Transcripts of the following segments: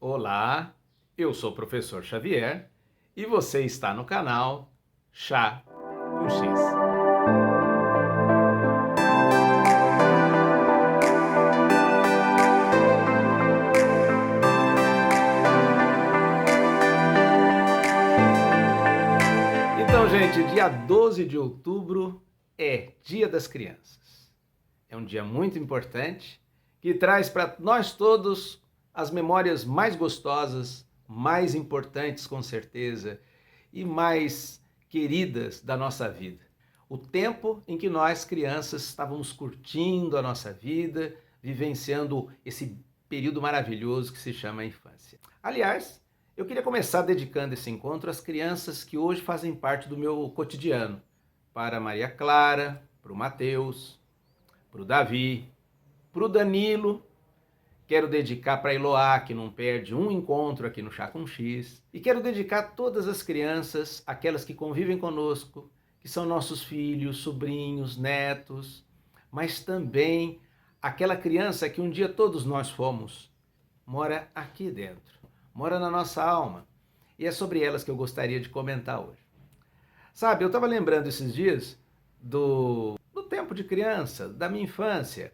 Olá, eu sou o professor Xavier e você está no canal Chá com X. Então, gente, dia 12 de outubro é Dia das Crianças. É um dia muito importante que traz para nós todos as memórias mais gostosas, mais importantes com certeza, e mais queridas da nossa vida. O tempo em que nós, crianças, estávamos curtindo a nossa vida, vivenciando esse período maravilhoso que se chama a infância. Aliás, eu queria começar dedicando esse encontro às crianças que hoje fazem parte do meu cotidiano. Para a Maria Clara, para o Mateus, para o Davi, para o Danilo. Quero dedicar para a Eloá, que não perde um encontro aqui no Chá com X. E quero dedicar a todas as crianças, aquelas que convivem conosco, que são nossos filhos, sobrinhos, netos, mas também aquela criança que um dia todos nós fomos, mora aqui dentro, mora na nossa alma. E é sobre elas que eu gostaria de comentar hoje. Sabe, eu estava lembrando esses dias do tempo de criança, da minha infância.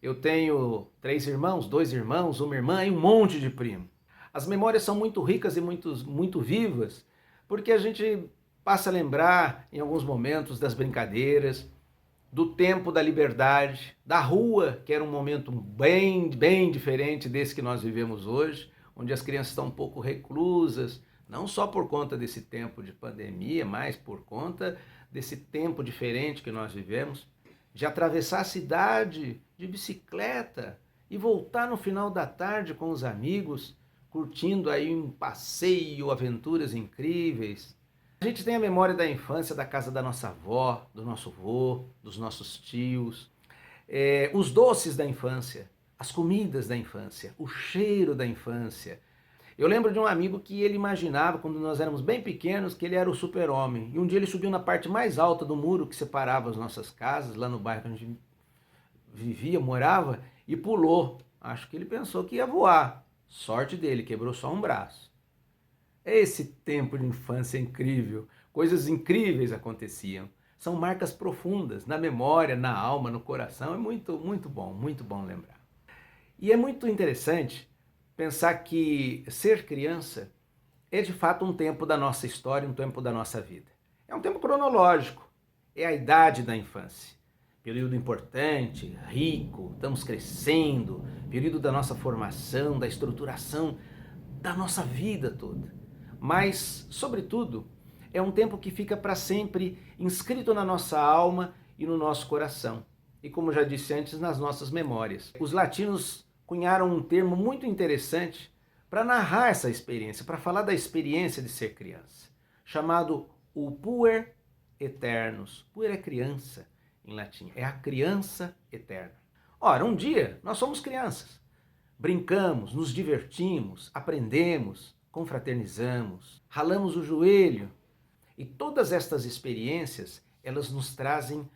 Eu tenho 3 irmãos, 2 irmãos, uma irmã e um monte de primo. As memórias são muito ricas e muito vivas, porque a gente passa a lembrar em alguns momentos das brincadeiras, do tempo da liberdade, da rua, que era um momento bem diferente desse que nós vivemos hoje, onde as crianças estão um pouco reclusas, não só por conta desse tempo de pandemia, mas por conta desse tempo diferente que nós vivemos, de atravessar a cidade de bicicleta e voltar no final da tarde com os amigos, curtindo aí um passeio, aventuras incríveis. A gente tem a memória da infância da casa da nossa avó, do nosso avô, dos nossos tios, os doces da infância, as comidas da infância, o cheiro da infância. Eu lembro de um amigo que ele imaginava, quando nós éramos bem pequenos, que ele era o super-homem. E um dia ele subiu na parte mais alta do muro que separava as nossas casas, lá no bairro que a gente vivia, morava, e pulou. Acho que ele pensou que ia voar. Sorte dele, quebrou só um braço. Esse tempo de infância incrível, coisas incríveis aconteciam. São marcas profundas na memória, na alma, no coração. É muito bom lembrar. E é muito interessante pensar que ser criança é de fato um tempo da nossa história, um tempo da nossa vida. É um tempo cronológico, é a idade da infância. Período importante, rico, estamos crescendo, período da nossa formação, da estruturação da nossa vida toda. Mas, sobretudo, é um tempo que fica para sempre inscrito na nossa alma e no nosso coração. E como já disse antes, nas nossas memórias. Os latinos cunharam um termo muito interessante para narrar essa experiência, para falar da experiência de ser criança, chamado o puer eternus. Puer é criança em latim, é a criança eterna. Ora, um dia nós somos crianças, brincamos, nos divertimos, aprendemos, confraternizamos, ralamos o joelho. E todas estas experiências, elas nos trazem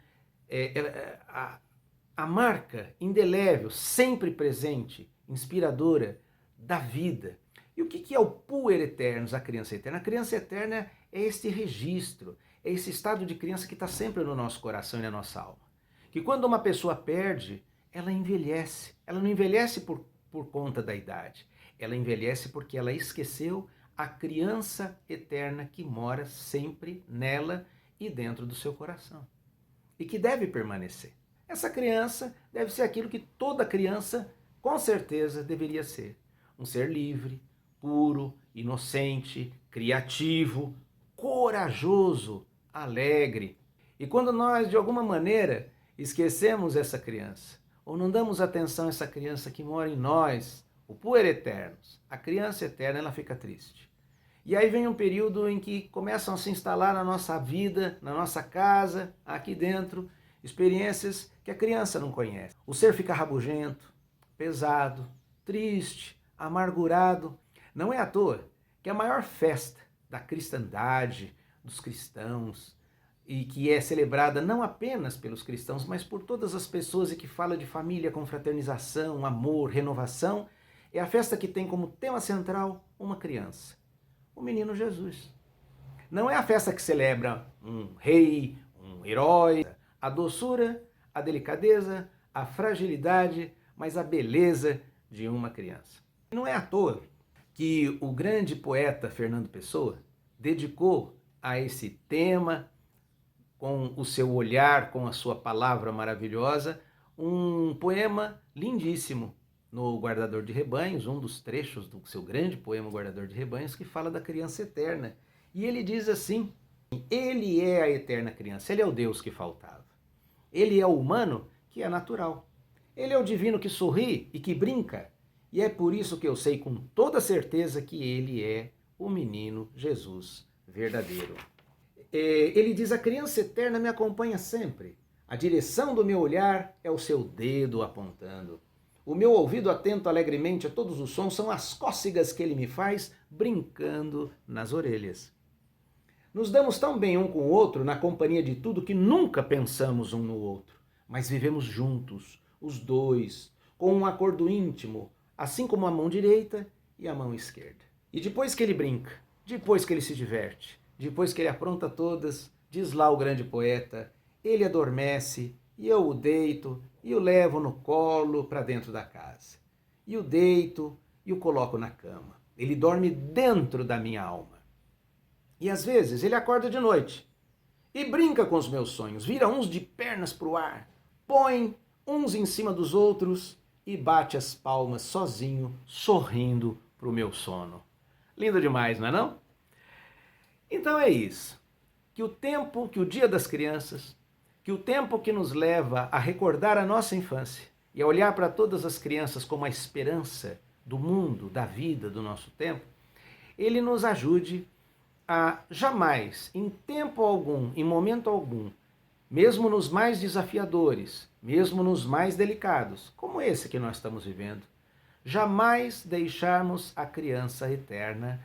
a marca indelével, sempre presente, inspiradora da vida. E o que é o puer eternus, a criança eterna? A criança eterna é esse registro, é esse estado de criança que está sempre no nosso coração e na nossa alma. Que quando uma pessoa perde, ela envelhece. Ela não envelhece por conta da idade. Ela envelhece porque ela esqueceu a criança eterna que mora sempre nela e dentro do seu coração. E que deve permanecer. Essa criança deve ser aquilo que toda criança, com certeza, deveria ser. Um ser livre, puro, inocente, criativo, corajoso, alegre. E quando nós, de alguma maneira, esquecemos essa criança, ou não damos atenção a essa criança que mora em nós, o puer eternus, a criança eterna, ela fica triste. E aí vem um período em que começam a se instalar na nossa vida, na nossa casa, aqui dentro, experiências que a criança não conhece. O ser fica rabugento, pesado, triste, amargurado. Não é à toa que a maior festa da cristandade, dos cristãos, e que é celebrada não apenas pelos cristãos, mas por todas as pessoas e que fala de família, confraternização, amor, renovação, É a festa que tem como tema central uma criança, o menino Jesus. Não é a festa que celebra um rei, um herói, a doçura, a delicadeza, a fragilidade, mas a beleza de uma criança. Não é à toa que o grande poeta Fernando Pessoa dedicou a esse tema, com o seu olhar, com a sua palavra maravilhosa, um poema lindíssimo no Guardador de Rebanhos, um dos trechos do seu grande poema Guardador de Rebanhos, que fala da criança eterna. E ele diz assim: ele é a eterna criança, ele é o Deus que faltava. Ele é o humano que é natural. Ele é o divino que sorri e que brinca. E é por isso que eu sei com toda certeza que ele é o menino Jesus verdadeiro. Ele diz: a criança eterna me acompanha sempre. A direção do meu olhar é o seu dedo apontando. O meu ouvido atento alegremente a todos os sons são as cócegas que ele me faz brincando nas orelhas. Nos damos tão bem um com o outro na companhia de tudo que nunca pensamos um no outro, mas vivemos juntos, os dois, com um acordo íntimo, assim como a mão direita e a mão esquerda. E depois que ele brinca, depois que ele se diverte, depois que ele apronta todas, diz lá o grande poeta, ele adormece e eu o deito e o levo no colo para dentro da casa. E o deito e o coloco na cama. Ele dorme dentro da minha alma. E às vezes ele acorda de noite e brinca com os meus sonhos, vira uns de pernas para o ar, põe uns em cima dos outros e bate as palmas sozinho, sorrindo para o meu sono. Lindo demais, não é não? Então é isso. Que o tempo, que o Dia das Crianças, que o tempo que nos leva a recordar a nossa infância e a olhar para todas as crianças como a esperança do mundo, da vida, do nosso tempo, ele nos ajude a jamais, em tempo algum, em momento algum, mesmo nos mais desafiadores, mesmo nos mais delicados, como esse que nós estamos vivendo, jamais deixarmos a criança eterna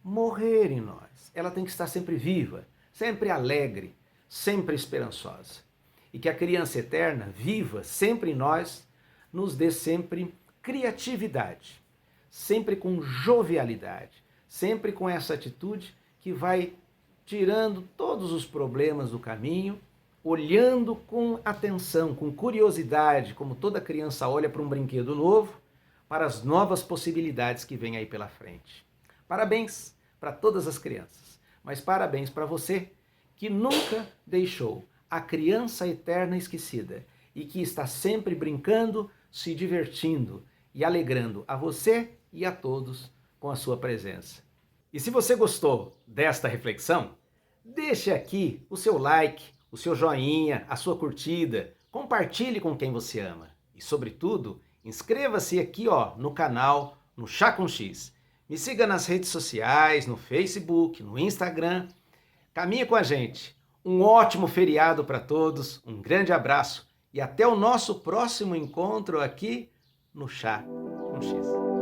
morrer em nós. Ela tem que estar sempre viva, sempre alegre, sempre esperançosa. E que a criança eterna, viva sempre em nós, nos dê sempre criatividade, sempre com jovialidade, sempre com essa atitude que vai tirando todos os problemas do caminho, olhando com atenção, com curiosidade, como toda criança olha para um brinquedo novo, para as novas possibilidades que vêm aí pela frente. Parabéns para todas as crianças, mas parabéns para você que nunca deixou a criança eterna esquecida e que está sempre brincando, se divertindo e alegrando a você e a todos com a sua presença. E se você gostou desta reflexão, deixe aqui o seu like, o seu joinha, a sua curtida, compartilhe com quem você ama e, sobretudo, inscreva-se aqui no canal, no Chá com X. Me siga nas redes sociais, no Facebook, no Instagram. Caminhe com a gente. Um ótimo feriado para todos, um grande abraço e até o nosso próximo encontro aqui no Chá com X.